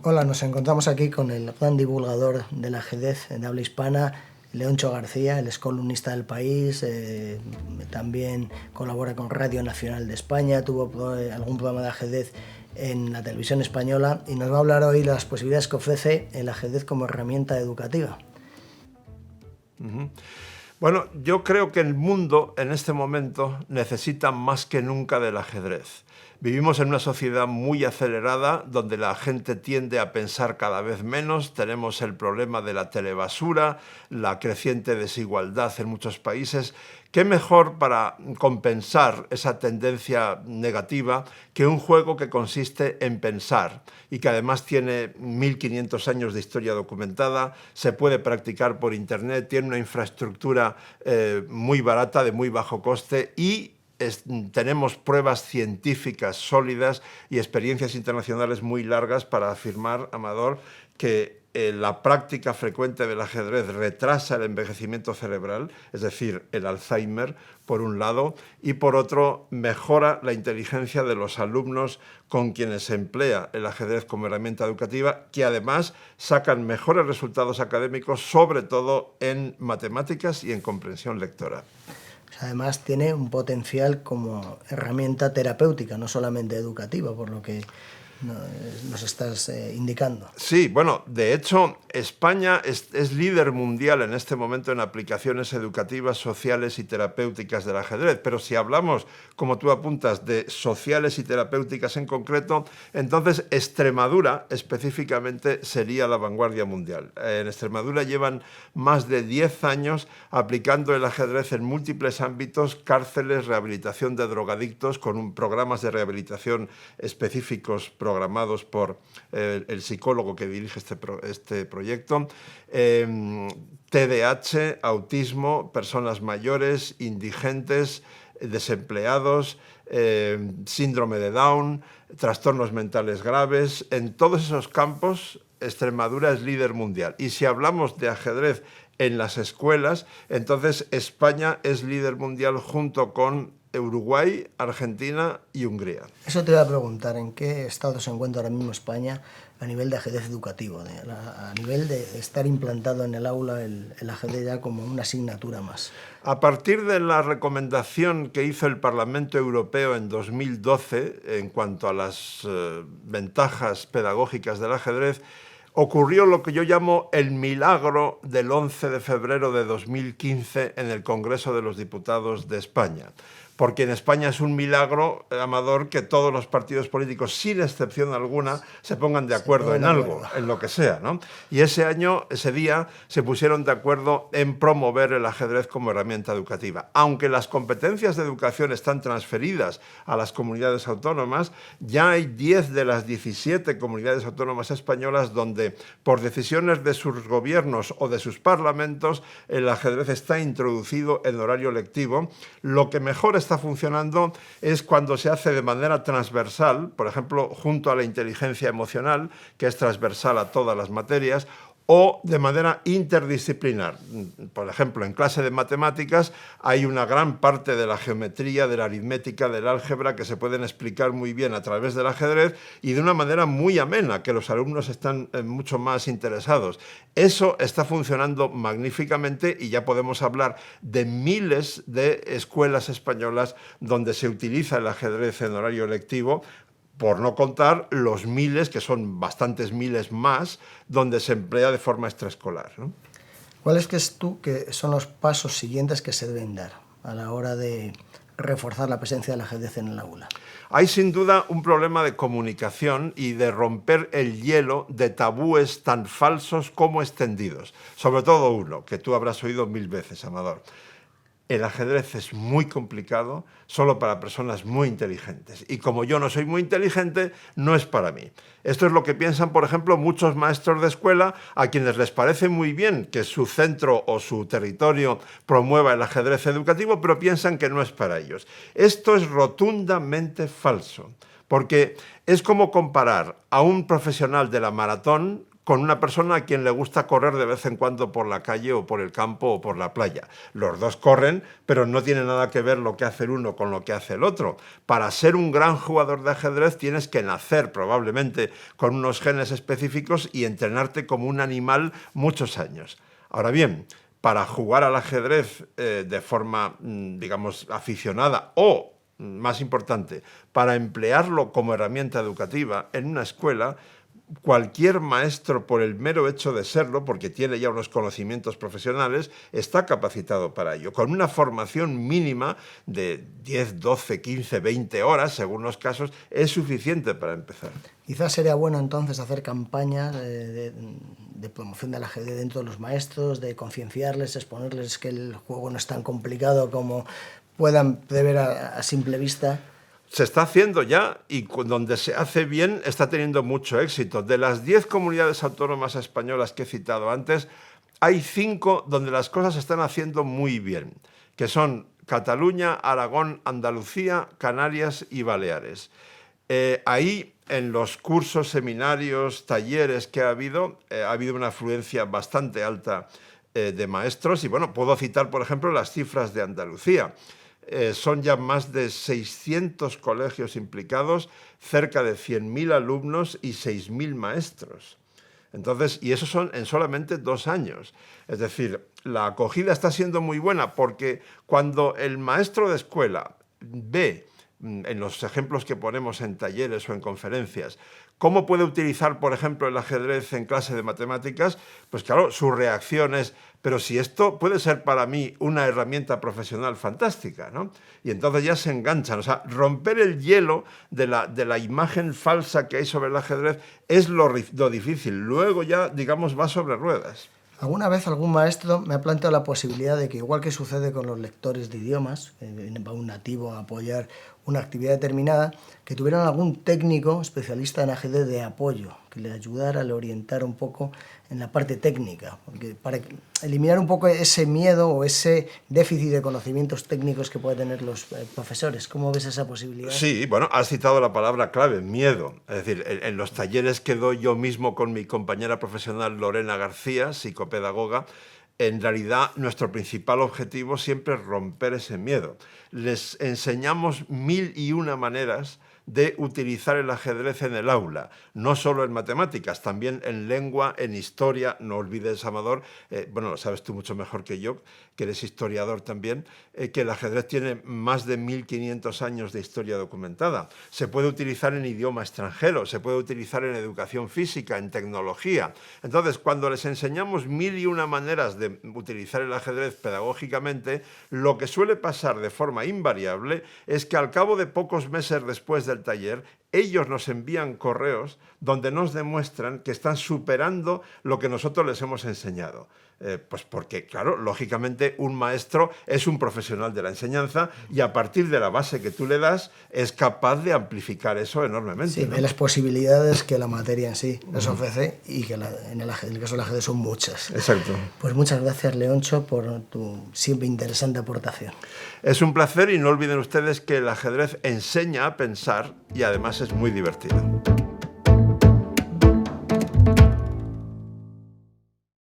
Hola, nos encontramos aquí con el gran divulgador del ajedrez de habla hispana, Leoncho García. Él es columnista del País, también colabora con Radio Nacional de España, tuvo algún programa de ajedrez en la televisión española y nos va a hablar hoy de las posibilidades que ofrece el ajedrez como herramienta educativa. Bueno, yo creo que el mundo en este momento necesita más que nunca del ajedrez. Vivimos en una sociedad muy acelerada donde la gente tiende a pensar cada vez menos. Tenemos el problema de la telebasura, la creciente desigualdad en muchos países. ¿Qué mejor para compensar esa tendencia negativa que un juego que consiste en pensar y que además tiene 1500 años de historia documentada, se puede practicar por internet, tiene una infraestructura muy barata, de muy bajo coste y tenemos pruebas científicas sólidas y experiencias internacionales muy largas para afirmar, Amador, que la práctica frecuente del ajedrez retrasa el envejecimiento cerebral, es decir, el Alzheimer, por un lado, y por otro, mejora la inteligencia de los alumnos con quienes se emplea el ajedrez como herramienta educativa, que además sacan mejores resultados académicos, sobre todo en matemáticas y en comprensión lectora. Además tiene un potencial como herramienta terapéutica, no solamente educativa, por lo que nos estás indicando. Sí, bueno, de hecho, España es líder mundial en este momento en aplicaciones educativas, sociales y terapéuticas del ajedrez. Pero si hablamos, como tú apuntas, de sociales y terapéuticas en concreto, entonces Extremadura específicamente sería la vanguardia mundial. En Extremadura llevan más de 10 años aplicando el ajedrez en múltiples ámbitos, cárceles, rehabilitación de drogadictos, con programas de rehabilitación específicos programados por el psicólogo que dirige este proyecto, TDAH, autismo, personas mayores, indigentes, desempleados, síndrome de Down, trastornos mentales graves. En todos esos campos, Extremadura es líder mundial. Y si hablamos de ajedrez en las escuelas, entonces España es líder mundial junto con Uruguay, Argentina y Hungría. Eso te iba a preguntar, ¿en qué estado se encuentra ahora mismo España a nivel de ajedrez educativo, a nivel de estar implantado en el aula el ajedrez ya como una asignatura más? A partir de la recomendación que hizo el Parlamento Europeo en 2012 en cuanto a las ventajas pedagógicas del ajedrez, ocurrió lo que yo llamo el milagro del 11 de febrero de 2015 en el Congreso de los Diputados de España. Porque en España es un milagro, Amador, que todos los partidos políticos, sin excepción alguna, se pongan de acuerdo en algo, en lo que sea, ¿no? Y ese día, se pusieron de acuerdo en promover el ajedrez como herramienta educativa. Aunque las competencias de educación están transferidas a las comunidades autónomas, ya hay 10 de las 17 comunidades autónomas españolas donde, por decisiones de sus gobiernos o de sus parlamentos, el ajedrez está introducido en horario lectivo. Lo que mejor está funcionando es cuando se hace de manera transversal, por ejemplo, junto a la inteligencia emocional, que es transversal a todas las materias, o de manera interdisciplinar. Por ejemplo, en clase de matemáticas hay una gran parte de la geometría, de la aritmética, del álgebra que se pueden explicar muy bien a través del ajedrez y de una manera muy amena, que los alumnos están mucho más interesados. Eso está funcionando magníficamente y ya podemos hablar de miles de escuelas españolas donde se utiliza el ajedrez en horario lectivo, por no contar los miles, que son bastantes miles más, donde se emplea de forma extraescolar, ¿no? ¿Cuáles crees tú que son los pasos siguientes que se deben dar a la hora de reforzar la presencia del ajedrez en el aula? Hay sin duda un problema de comunicación y de romper el hielo de tabúes tan falsos como extendidos. Sobre todo uno, que tú habrás oído 1000 veces, Amador. El ajedrez es muy complicado solo para personas muy inteligentes. Y como yo no soy muy inteligente, no es para mí. Esto es lo que piensan, por ejemplo, muchos maestros de escuela a quienes les parece muy bien que su centro o su territorio promueva el ajedrez educativo, pero piensan que no es para ellos. Esto es rotundamente falso. Porque es como comparar a un profesional de la maratón con una persona a quien le gusta correr de vez en cuando por la calle o por el campo o por la playa. Los dos corren, pero no tiene nada que ver lo que hace el uno con lo que hace el otro. Para ser un gran jugador de ajedrez tienes que nacer probablemente con unos genes específicos y entrenarte como un animal muchos años. Ahora bien, para jugar al ajedrez de forma, digamos, aficionada o, más importante, para emplearlo como herramienta educativa en una escuela, cualquier maestro, por el mero hecho de serlo, porque tiene ya unos conocimientos profesionales, está capacitado para ello, con una formación mínima de 10, 12, 15, 20 horas, según los casos, es suficiente para empezar. Quizás sería bueno entonces hacer campañas de promoción del ajedrez dentro de los maestros, de concienciarles, exponerles que el juego no es tan complicado como puedan ver a simple vista. Se está haciendo ya y donde se hace bien está teniendo mucho éxito. De las 10 comunidades autónomas españolas que he citado antes, hay 5 donde las cosas se están haciendo muy bien, que son Cataluña, Aragón, Andalucía, Canarias y Baleares. Ahí, en los cursos, seminarios, talleres que ha habido una afluencia bastante alta de maestros. Y bueno, puedo citar, por ejemplo, las cifras de Andalucía. Son ya más de 600 colegios implicados, cerca de 100.000 alumnos y 6.000 maestros. Entonces, y eso son en solamente 2 años. Es decir, la acogida está siendo muy buena porque cuando el maestro de escuela ve, en los ejemplos que ponemos en talleres o en conferencias, cómo puede utilizar, por ejemplo, el ajedrez en clase de matemáticas, pues claro, su reacción es, pero si esto puede ser para mí una herramienta profesional fantástica, ¿no? Y entonces ya se enganchan. O sea, romper el hielo de la imagen falsa que hay sobre el ajedrez es lo difícil. Luego ya, digamos, va sobre ruedas. Alguna vez algún maestro me ha planteado la posibilidad de que, igual que sucede con los lectores de idiomas, que viene para un nativo a apoyar una actividad determinada, que tuvieran algún técnico especialista en ajedrez de apoyo, que le ayudara, le orientara un poco en la parte técnica, porque para eliminar un poco ese miedo o ese déficit de conocimientos técnicos que pueden tener los profesores. ¿Cómo ves esa posibilidad? Sí, bueno, has citado la palabra clave, miedo. Es decir, en los talleres que doy yo mismo con mi compañera profesional Lorena García, psicopedagoga, en realidad nuestro principal objetivo siempre es romper ese miedo. Les enseñamos 1001 maneras de utilizar el ajedrez en el aula, no solo en matemáticas, también en lengua, en historia. No olvides, Amador, bueno, lo sabes tú mucho mejor que yo, que eres historiador también, que el ajedrez tiene más de 1500 años de historia documentada. Se puede utilizar en idioma extranjero, se puede utilizar en educación física, en tecnología. Entonces, cuando les enseñamos 1001 maneras de utilizar el ajedrez pedagógicamente, lo que suele pasar de forma invariable es que al cabo de pocos meses después del taller, ellos nos envían correos donde nos demuestran que están superando lo que nosotros les hemos enseñado. Pues porque, claro, lógicamente un maestro es un profesional de la enseñanza y a partir de la base que tú le das es capaz de amplificar eso enormemente. Sí, ¿no? ve las posibilidades que la materia en sí nos ofrece y que en el caso del ajedrez son muchas. Exacto. Pues muchas gracias, Leoncho, por tu siempre interesante aportación. Es un placer y no olviden ustedes que el ajedrez enseña a pensar y además es muy divertido.